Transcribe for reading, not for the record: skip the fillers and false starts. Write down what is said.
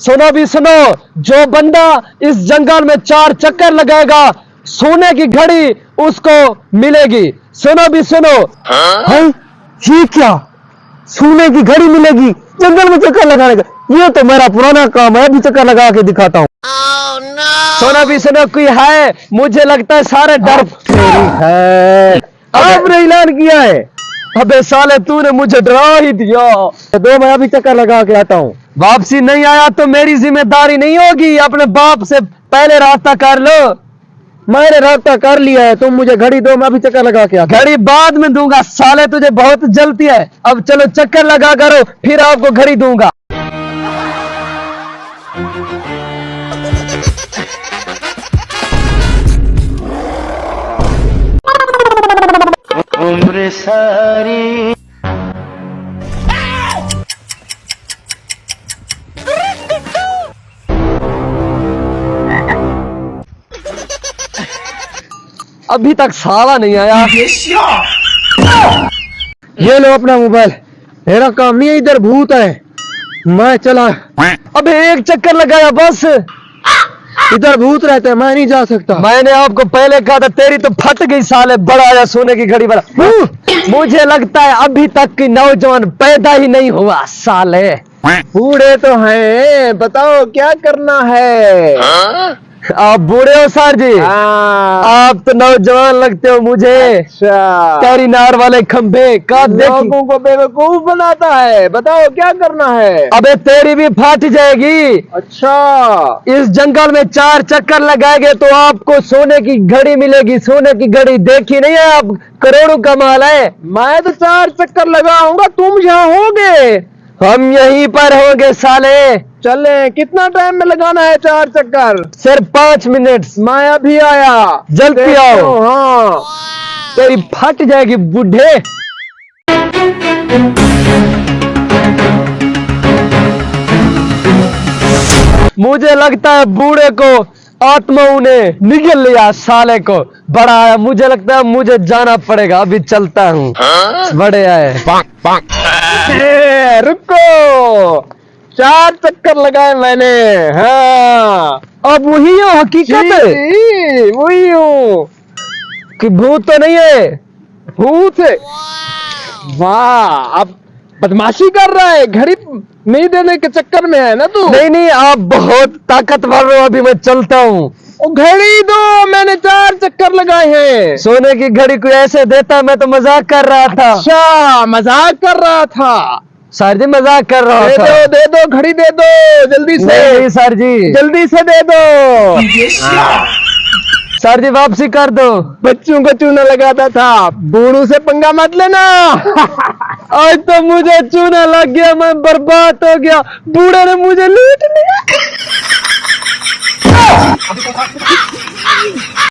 सुनो भी सुनो, जो बंदा इस जंगल में 4 चक्कर लगाएगा सोने की घड़ी उसको मिलेगी। सुनो भी सुनो। है ये क्या? सोने की घड़ी मिलेगी जंगल में चक्कर लगाने का? ये तो मेरा पुराना काम है, अभी चक्कर लगा के दिखाता हूँ। सुनो भी सुनो, कोई है? मुझे लगता है सारे डर है। आपने ऐलान किया है। अबे साले तूने मुझे डरा ही दिया। तो दो, मैं अभी चक्कर लगा के आता हूँ। वापसी नहीं आया तो मेरी जिम्मेदारी नहीं होगी। अपने बाप से पहले रास्ता कर लो। मैंने रास्ता कर लिया है, तुम मुझे घड़ी दो, मैं अभी चक्कर लगा के आता हूँ। घड़ी बाद में दूंगा साले, तुझे बहुत जल्दी है। अब चलो चक्कर लगा करो, फिर आपको घड़ी दूंगा। उम्र सारी अभी तक साला नहीं आया। ये लो अपना मोबाइल, मेरा काम नहीं है, इधर भूत है, मैं चला। अबे एक चक्कर लगाया बस। इधर भूत रहते हैं, मैं नहीं जा सकता। मैंने आपको पहले कहा था, तेरी तो फट गई साले। बड़ा आया सोने की घड़ी वाला। मुझे लगता है अभी तक की नौजवान पैदा ही नहीं हुआ साले। बूढ़े तो हैं, बताओ क्या करना है? आप बूढ़े हो सर जी? आप तो नौजवान लगते हो मुझे। अच्छा, तेरी नार वाले खंबे का लोगों को बेवकूफ बनाता है, बताओ क्या करना है? अबे तेरी भी फट जाएगी। अच्छा, इस जंगल में 4 चक्कर लगाएंगे तो आपको सोने की घड़ी मिलेगी। सोने की घड़ी देखी नहीं है आप? करोड़ों का माल है। मैं तो 4 चक्कर लगाऊंगा, तुम यहाँ होगे? हम यहीं पर होंगे साले। चले, कितना टाइम में लगाना है 4 चक्कर? सिर्फ 5 मिनट। मैं अभी आया, जल्दी आओ। हाँ। तेरी फट जाएगी बुढ़े। मुझे लगता है बूढ़े को आत्माओं ने निगल लिया साले को। बड़ा आया, मुझे लगता है मुझे जाना पड़ेगा, अभी चलता हूँ। बड़े आए। रुको, 4 चक्कर लगाए मैंने। हाँ, अब वही हो हकीकत है वही हूँ। कि भूत तो नहीं है? भूत है? वाह, अब बदमाशी कर रहा है, घड़ी नहीं देने के चक्कर में है ना तू? नहीं नहीं, आप बहुत ताकतवर हो, अभी मैं चलता हूँ। ओ घड़ी दो, मैंने 4 चक्कर लगाए हैं। सोने की घड़ी कोई ऐसे देता? मैं तो मजाक कर रहा था। अच्छा, मजाक कर रहा था? सर जी मजाक कर रहा था। दे दो घड़ी, दे दो जल्दी से। नहीं सर जी, जल्दी से दे दो। सर जी वापसी कर दो। बच्चों को चूना लगाता था, बूढ़ों से पंगा मत लेना। आज तो मुझे चूना लग गया, मैं बर्बाद हो गया। बूढ़े ने मुझे लूट लिया।